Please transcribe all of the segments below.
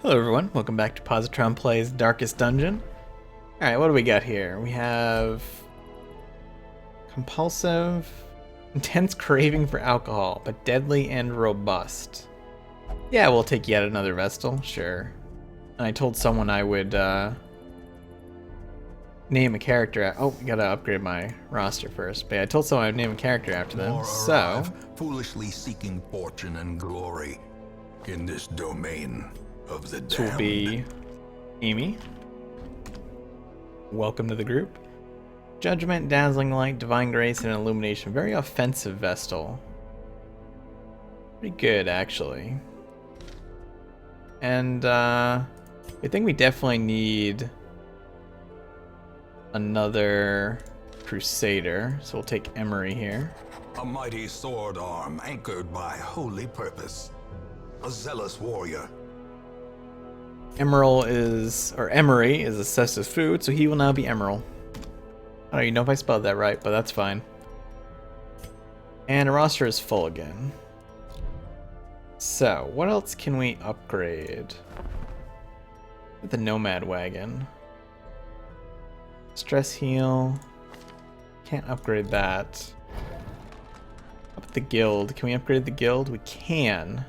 Hello everyone, welcome back to Positron Plays Darkest Dungeon. Alright, what do we got here? We have compulsive, intense craving for alcohol, but deadly and robust. Yeah, we'll take yet another Vestal, sure. And I told someone I would name a character. Oh, we gotta upgrade my roster first. But yeah, I told someone I'd name a character after them. More So, arrive, foolishly seeking fortune and glory in this domain of the this will damned. be Amy. Welcome to the group. Judgment, Dazzling Light, Divine Grace, and Illumination. Very offensive Vestal. Pretty good, actually. And, I think we definitely need another Crusader. So we'll take Emery here. A mighty sword arm anchored by holy purpose. A zealous warrior. Emerald is, or Emery is assessed as food, so he will now be Emerald. I don't even know if I spelled that right, but that's fine. And our roster is full again. So, what else can we upgrade? The Nomad Wagon. Stress heal. Can't upgrade that. Up the guild. Can we upgrade the guild? We can.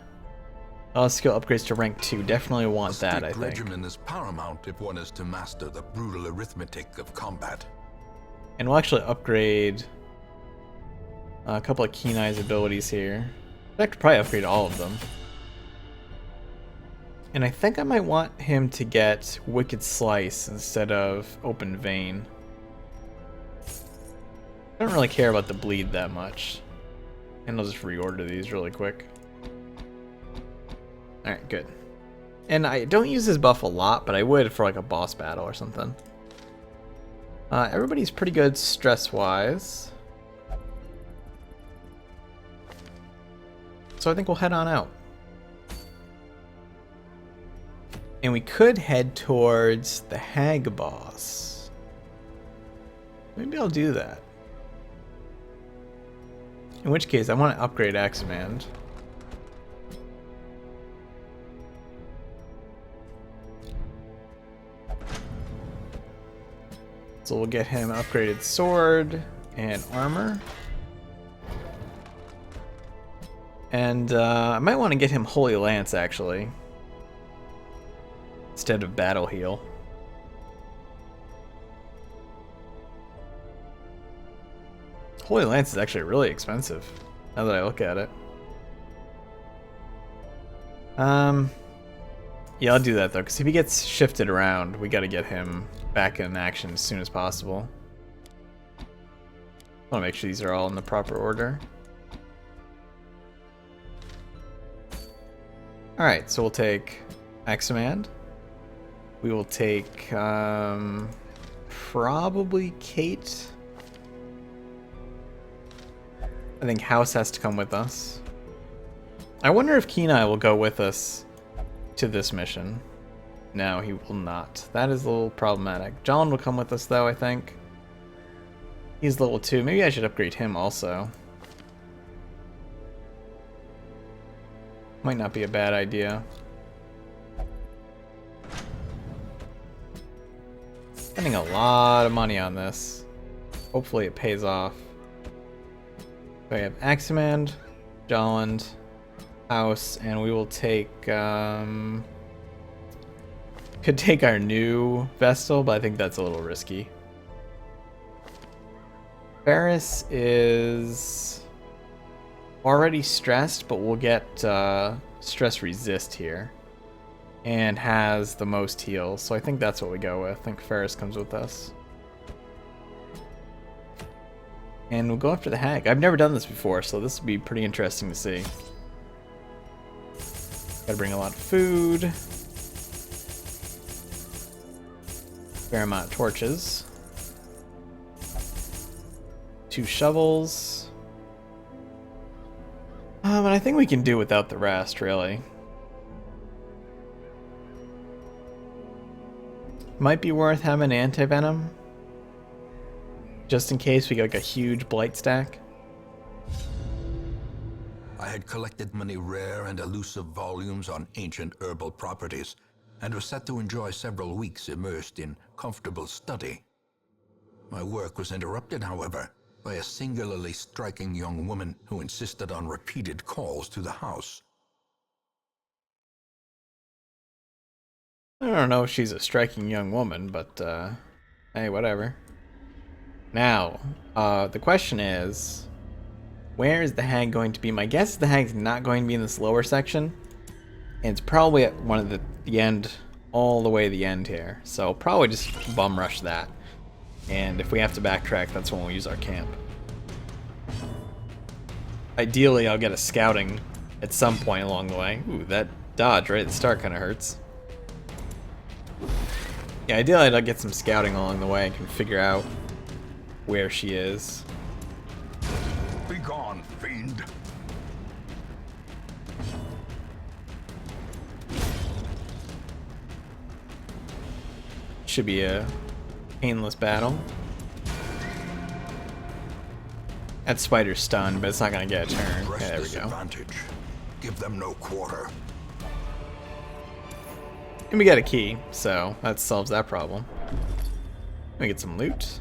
Oh, skill upgrades to rank 2. Definitely want that, I think. Regimen is paramount if one is to master the brutal arithmetic of combat. And we'll actually upgrade a couple of Keen Eye's abilities here. In fact, probably upgrade all of them. And I think I might want him to get Wicked Slice instead of Open Vein. I don't really care about the bleed that much. And I'll just reorder these really quick. Alright, good. And I don't use this buff a lot, but I would for like a boss battle or something. Everybody's pretty good stress-wise. So I think we'll head on out. And we could head towards the Hag boss. Maybe I'll do that. In which case, I want to upgrade Aximand. So we'll get him upgraded sword and armor. And I might want to get him Holy Lance, actually. Instead of Battle Heal. Holy Lance is actually really expensive, now that I look at it. Yeah, I'll do that though, because if he gets shifted around, we gotta get him back in action as soon as possible. I want to make sure these are all in the proper order. Alright, so we'll take Aximand. We will take probably Kate. I think House has to come with us. I wonder if Kenai will go with us to this mission. No, he will not. That is a little problematic. John will come with us though, I think. He's level 2. Maybe I should upgrade him also. Might not be a bad idea. Spending a lot of money on this. Hopefully it pays off. So we have Aximand, Jolland, House, and we will take could take our new Vestal, but I think that's a little risky. Ferris is already stressed, but we'll get stress resist here. And has the most heals, so I think that's what we go with. I think Ferris comes with us. And we'll go after the Hag. I've never done this before, so this will be pretty interesting to see. Gotta bring a lot of food. Fair amount of torches. 2 shovels. But I think we can do without the rest, really. Might be worth having anti-venom. Just in case we get like a huge blight stack. I had collected many rare and elusive volumes on ancient herbal properties, and was set to enjoy several weeks immersed in comfortable study. My work was interrupted, however, by a singularly striking young woman who insisted on repeated calls to the house. I don't know if she's a striking young woman, but hey, whatever. Now, the question is, where is the hag going to be? My guess is the hag's not going to be in this lower section. And it's probably at one of the end, all the way to the end here. So probably just bum rush that. And if we have to backtrack, that's when we'll use our camp. Ideally, I'll get a scouting at some point along the way. Ooh, that dodge right at the start kind of hurts. Yeah, ideally I'll get some scouting along the way and can figure out where she is. Be gone, fiend. Should be a painless battle. That spider's stunned, but it's not gonna get a turn. Okay, there we go. Advantage. Give them no quarter. And we got a key, so that solves that problem. Let me get some loot.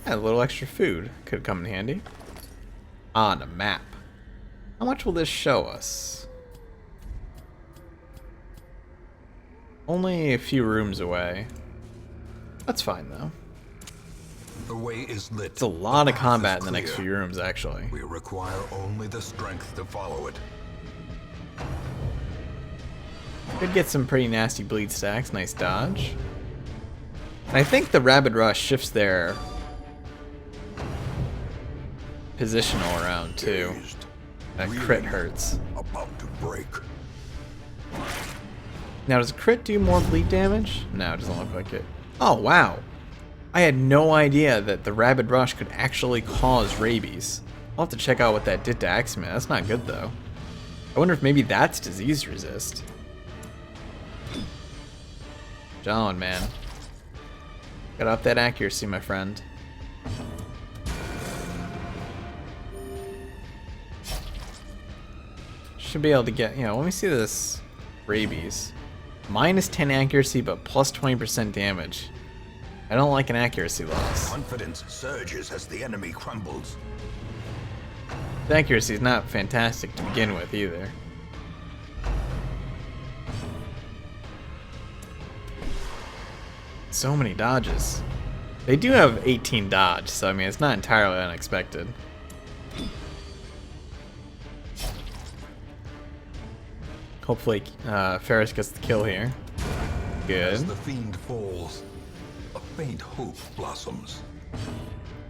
Yeah, a little extra food could come in handy. On a map. How much will this show us? Only a few rooms away. That's fine though. The way is lit. It's a lot of combat in the next few rooms, actually. We require only the strength to follow it. Could get some pretty nasty bleed stacks. Nice dodge. And I think the Rabid Rush shifts their position all around too. That crit hurts. About to break. Now, does crit do more bleed damage? No, it doesn't look like it. Oh, wow. I had no idea that the Rabid Rush could actually cause rabies. I'll have to check out what that did to Axeman. That's not good, though. I wonder if maybe that's disease resist. John, man. Got up that accuracy, my friend. Should be able to get, let me see this rabies. Minus 10 accuracy, but plus 20% damage. I don't like an accuracy loss. Confidence surges as the enemy crumbles. The accuracy is not fantastic to begin with either. So many dodges. They do have 18 dodge, so I mean it's not entirely unexpected. Hopefully Ferris gets the kill here. Good. As the fiend falls, a faint hope blossoms.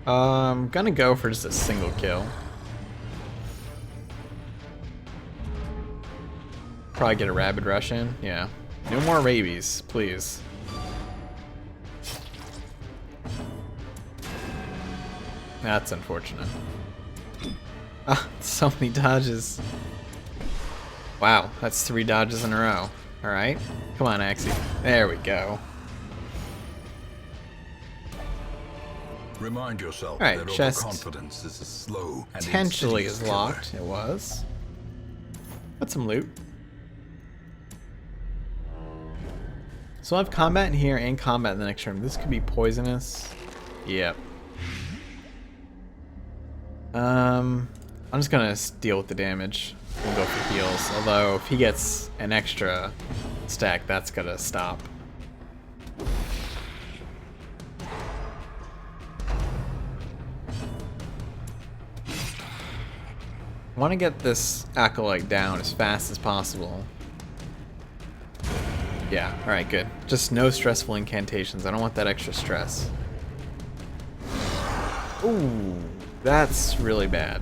I'm gonna go for just a single kill. Probably get a Rabid Rush in. Yeah. No more rabies, please. That's unfortunate. Ah, so many dodges. Wow, that's 3 dodges in a row. Alright. Come on, Axie. There we go. Remind yourself Alright, that chest overconfidence is a slow and potentially is insidious locked. killer. It was. Got some loot. So I have combat in here and combat in the next room. This could be poisonous. Yep. I'm just gonna deal with the damage. We'll go for heals. Although if he gets an extra stack, that's gonna stop. I want to get this acolyte down as fast as possible. Yeah, alright, good. Just no stressful incantations. I don't want that extra stress. Ooh, that's really bad.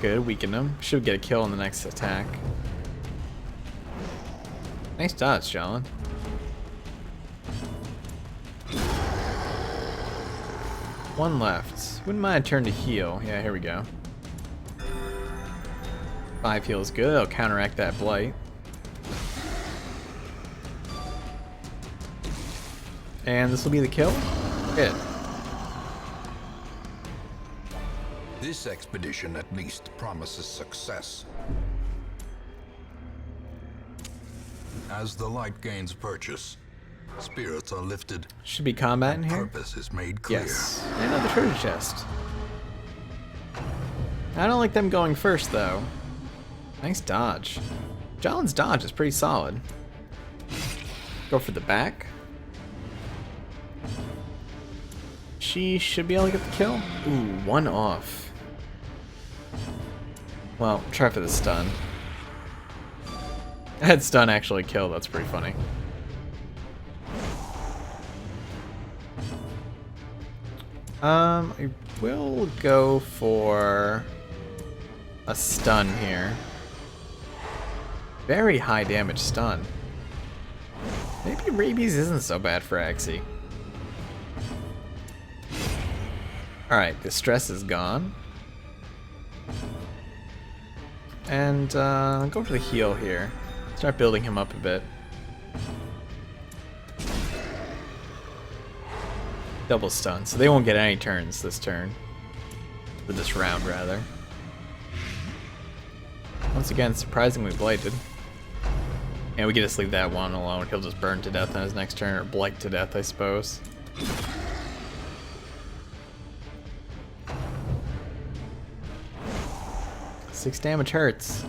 Good, weaken him. Should get a kill on the next attack. Nice dodge, John. One left. Wouldn't mind a turn to heal. Yeah, here we go. 5 heals good. I'll counteract that blight. And this will be the kill. Good. This expedition at least promises success. As the light gains purchase, spirits are lifted. Should be combat in here? Purpose is made clear. Yes. And another treasure chest. I don't like them going first, though. Nice dodge. John's dodge is pretty solid. Go for the back. She should be able to get the kill. Ooh, one off. Well, try for the stun. I had stun actually kill, that's pretty funny. I will go for a stun here. Very high damage stun. Maybe rabies isn't so bad for Axie. Alright, the stress is gone. And go for the heal here. Start building him up a bit. Double stun, so they won't get any turns this turn. For this round, rather. Once again, surprisingly blighted. And we can just leave that one alone. He'll just burn to death on his next turn, or blight to death, I suppose. Six damage hurts.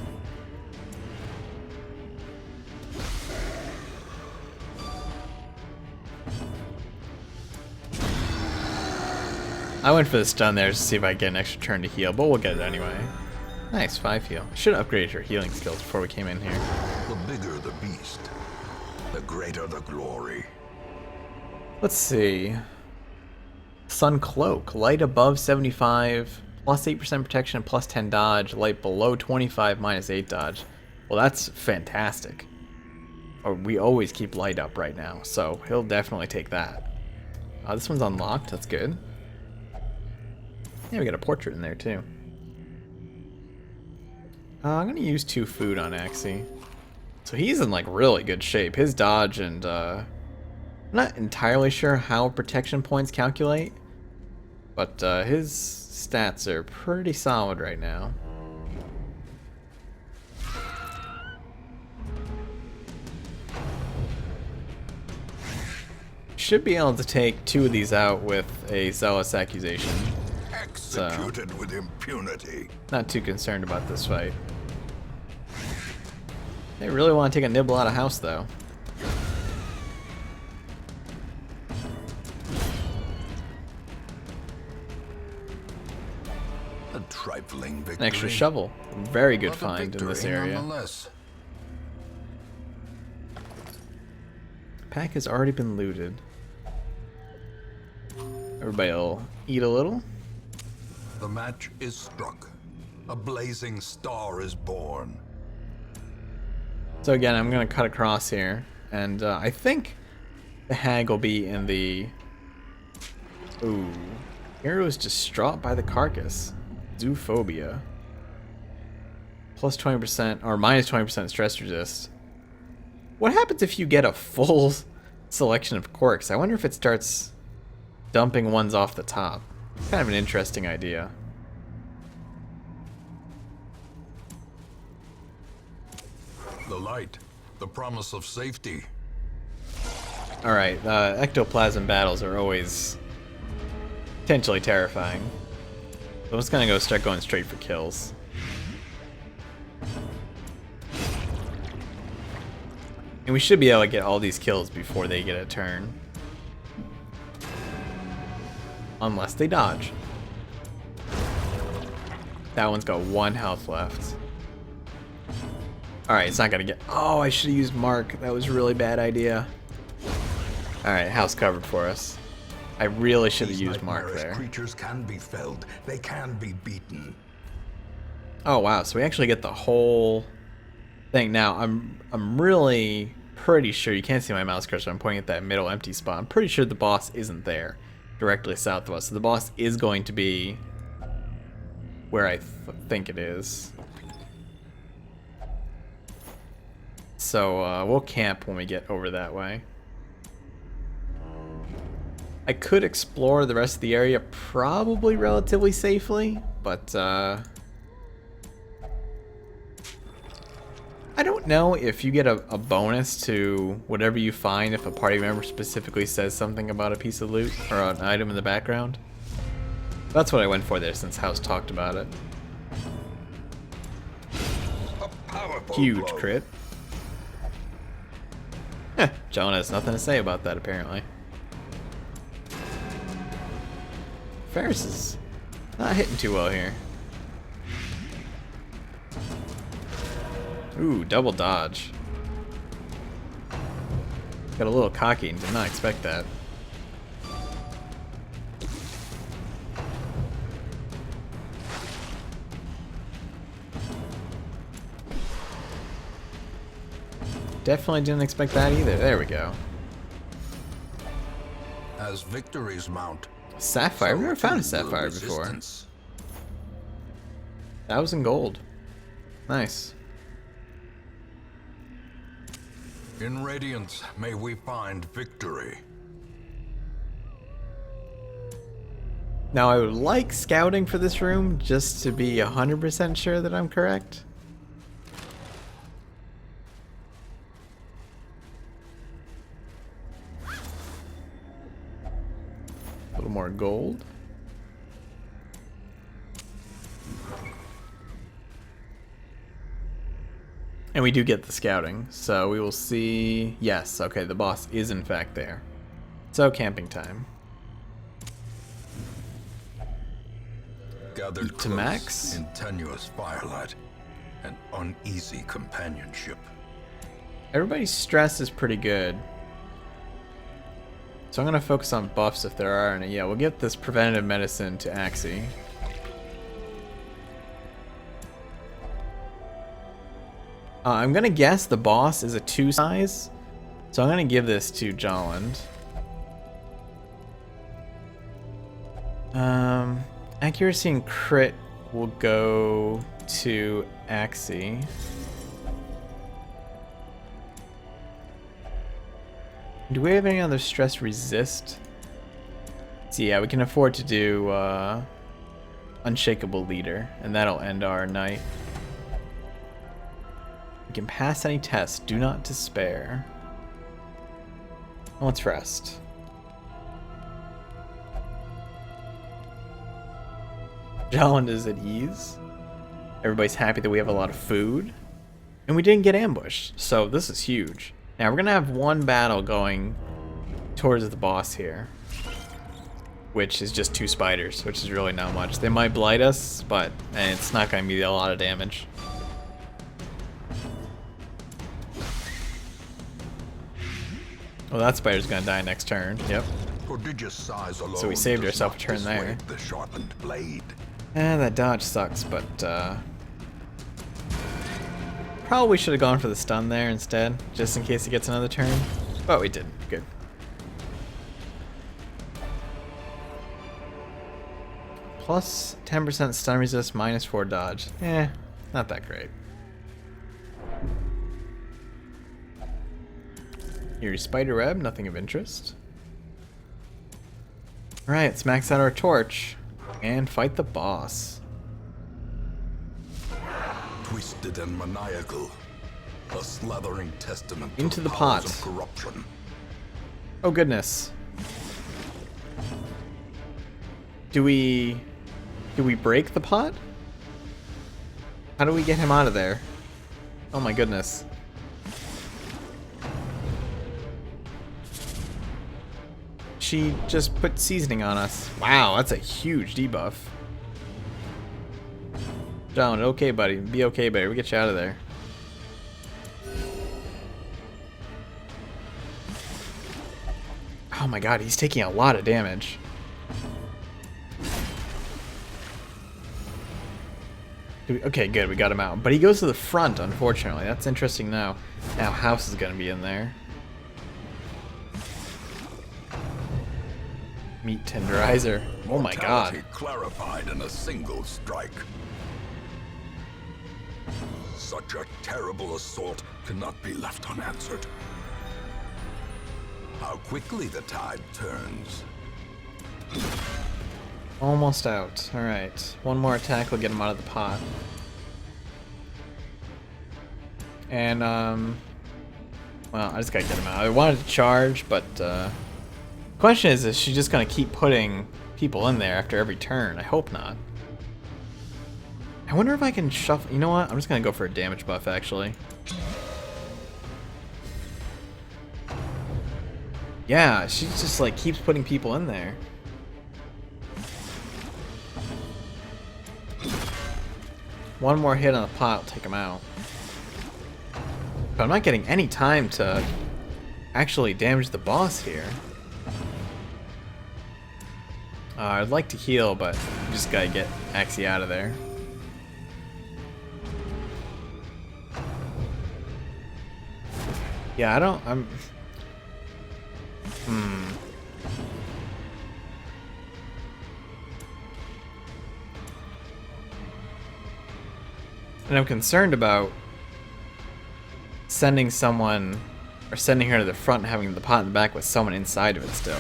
I went for the stun there to see if I get an extra turn to heal, but we'll get it anyway. Nice, 5 heal. Should have upgraded your healing skills before we came in here. The bigger the beast, the greater the glory. Let's see. Sun Cloak. Light above 75, plus 8% protection, plus 10 dodge. Light below 25, minus 8 dodge. Well, that's fantastic. Or we always keep light up right now, so he'll definitely take that. This one's unlocked, that's good. Yeah, we got a portrait in there too. I'm gonna use 2 food on Axie. So he's in like really good shape. His dodge and I'm not entirely sure how protection points calculate, but his stats are pretty solid right now. Should be able to take 2 of these out with a zealous accusation. Executed with impunity. Not too concerned about this fight. They really want to take a nibble out of house, though. A trifling victory. An extra shovel. Very good But a find in this victory area. nonetheless. Pack has already been looted. Everybody will eat a little. The match is struck. A blazing star is born. So again, I'm going to cut across here. And I think the hag will be in the... Ooh. Hero is distraught by the carcass. Zoophobia. Plus 20% or minus 20% stress resist. What happens if you get a full selection of quirks? I wonder if it starts dumping ones off the top. Kind of an interesting idea. The light, the promise of safety. Alright, ectoplasm battles are always potentially terrifying. So I'm just gonna start going straight for kills. And we should be able to get all these kills before they get a turn. Unless they dodge. That one's got 1 health left. Alright, it's not gonna get... Oh, I should have used Mark. That was a really bad idea. Alright, house covered for us. I really should have used Mark there. Creatures can be felled. They can be beaten. Oh wow, so we actually get the whole thing. Now, I'm really pretty sure... You can't see my mouse cursor. I'm pointing at that middle empty spot. I'm pretty sure the boss isn't there. Directly south of us. So the boss is going to be where I think it is. So we'll camp when we get over that way. I could explore the rest of the area probably relatively safely, but I I don't know if you get a bonus to whatever you find if a party member specifically says something about a piece of loot or an item in the background. That's what I went for there since House talked about it. Huge crit. John has nothing to say about that apparently. Ferris is not hitting too well here. Ooh, double dodge. Got a little cocky and did not expect that. Definitely didn't expect that either. There we go. As victories mount, Sapphire? I've never found a sapphire before. 1,000 gold. Nice. In Radiance, may we find victory. Now I would like scouting for this room just to be 100% sure that I'm correct. A little more gold. And we do get the scouting, so we will see. Yes, okay, the boss is in fact there. So camping time. Gathered Eat to close max. in tenuous firelight and uneasy companionship. Everybody's stress is pretty good. So I'm gonna focus on buffs if there are any. Yeah, we'll get this preventative medicine to Axie. I'm gonna guess the boss is a 2 size, so I'm gonna give this to Jolland. Accuracy and crit will go to Axie. Do we have any other stress resist? So yeah, we can afford to do Unshakable Leader, and that'll end our night. We can pass any test. Do not despair. Let's rest. Jolland is at ease. Everybody's happy that we have a lot of food. And we didn't get ambushed, so this is huge. Now we're gonna have one battle going towards the boss here, which is just 2 spiders, which is really not much. They might blight us, but it's not gonna be a lot of damage. Well, that spider's gonna die next turn. Yep. Prodigious size alone So we saved does ourselves a not turn there. dissuade the sharpened blade. That dodge sucks, but probably should have gone for the stun there instead, just in case he gets another turn. But we didn't. Good. Plus 10% stun resist, minus 4 dodge. Not that great. Here's Spider Web, nothing of interest. Alright, let's max out our torch and fight the boss. Twisted and maniacal, a slathering testament Into to the powers pot. of corruption. Oh goodness. Do we break the pot? How do we get him out of there? Oh my goodness. She just put seasoning on us. Wow, that's a huge debuff. John, okay buddy. Be okay, buddy. We get you out of there. Oh my god, he's taking a lot of damage. Okay, good, we got him out. But he goes to the front, unfortunately. That's interesting now. Now House is gonna be in there. Meat tenderizer. Oh my god. Mortality clarified in a single strike. Such a terrible assault cannot be left unanswered. How quickly the tide turns. Almost out. Alright. One more attack will get him out of the pot. And, well, I just gotta get him out. I wanted to charge, but, question is she just gonna keep putting people in there after every turn? I hope not. I wonder if I can shuffle. You know what? I'm just gonna go for a damage buff, actually. Yeah, she just, like, keeps putting people in there. One more hit on the pot will take him out. But I'm not getting any time to actually damage the boss here. I'd like to heal, but you just gotta get Axie out of there. Yeah, I'm... And I'm concerned about sending someone, or sending her to the front and having the pot in the back with someone inside of it still.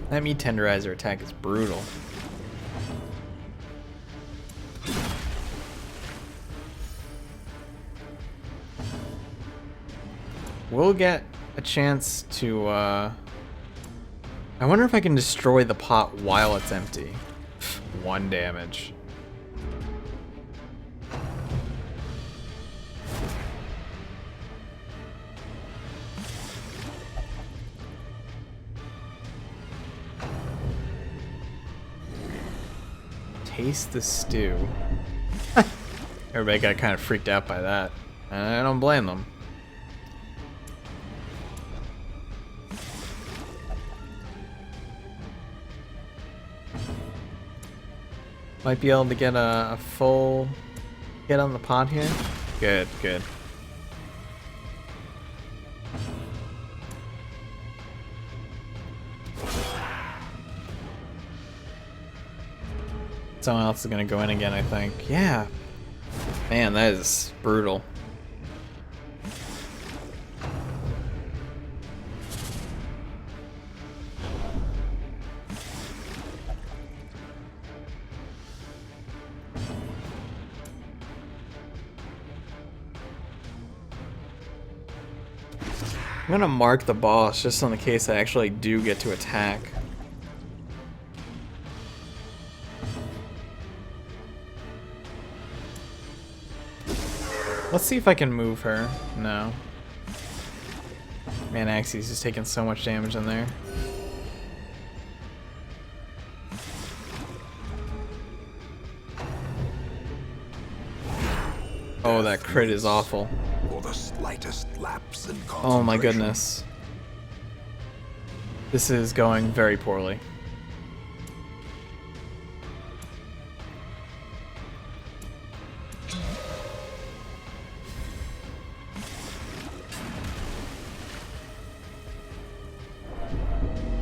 That meat tenderizer attack is brutal. We'll get a chance to, I wonder if I can destroy the pot while it's empty. 1 damage. Taste the stew. Everybody got kind of freaked out by that. And I don't blame them. Might be able to get a full hit on the pot here. Good, good. Someone else is gonna go in again, I think. Yeah. Man, that is brutal. I'm gonna mark the boss just in the case I actually do get to attack. Let's see if I can move her. No. Man, Axie's just taking so much damage in there. Oh, that crit is awful. For the slightest lapse in concentration. Oh my goodness. This is going very poorly.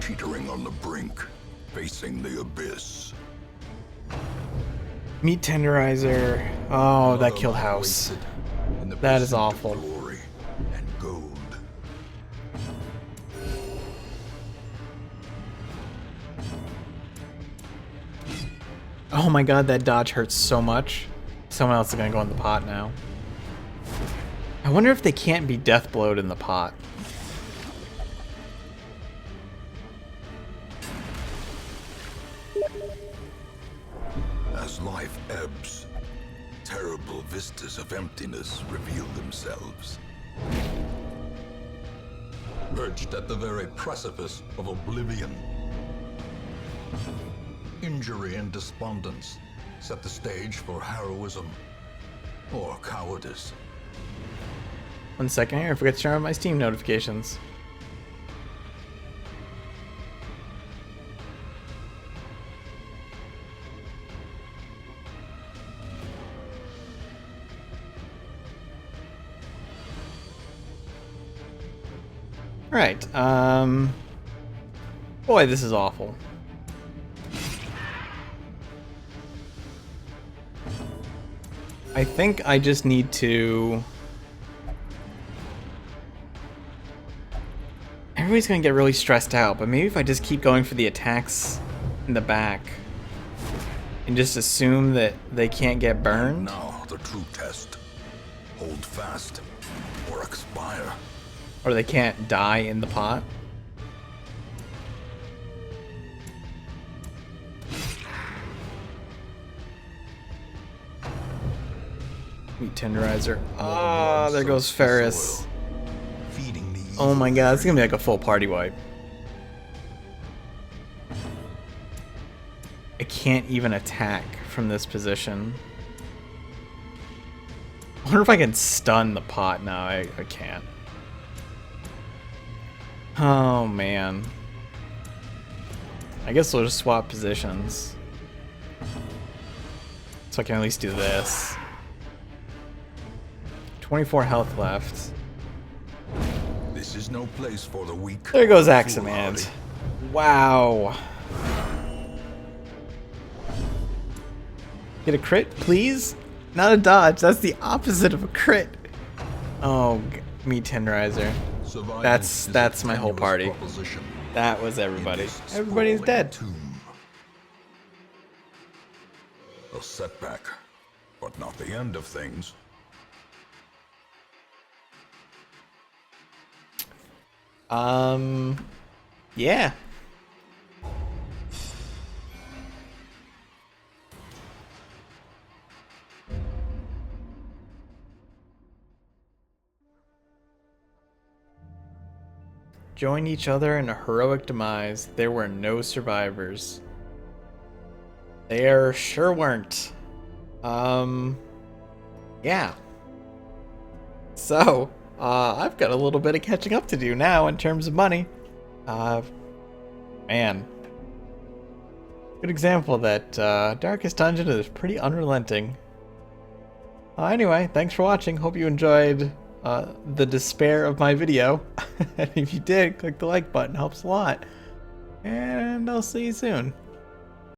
Teetering on the brink, facing the abyss. Meat tenderizer. Oh, that killed House. That is awful. Glory and gold. Oh my god, that dodge hurts so much. Someone else is gonna go in the pot now. I wonder if they can't be death blowed in the pot. As life ebbs, terrible vistas of emptiness reveal themselves. Perched at the very precipice of oblivion. Injury and despondence set the stage for heroism or cowardice. 1 second here, I forgot to turn on my Steam notifications. Right, boy, this is awful. I think I just need to... Everybody's gonna get really stressed out, but maybe if I just keep going for the attacks in the back. And just assume that they can't get burned? Now the true test. Hold fast or expire. Or they can't die in the pot? Meat tenderizer. Ah, there goes Ferris. Oh my god, it's gonna be like a full party wipe. I can't even attack from this position. I wonder if I can stun the pot. No, I can't. Oh man. I guess we'll just swap positions. So I can at least do this. 24 health left. This is no place for the weak. There goes Aximand. Wow. Get a crit, please? Not a dodge. That's the opposite of a crit. Oh, meat tenderizer. That's my whole party. That was everybody. Everybody's dead. A setback, but not the end of things. Yeah. Join each other in a heroic demise. There were no survivors. There sure weren't. Yeah. So, I've got a little bit of catching up to do now in terms of money. Man. Good example that Darkest Dungeon is pretty unrelenting. Anyway, thanks for watching. Hope you enjoyed the despair of my video. And if you did, click the like button. Helps a lot. And I'll see you soon.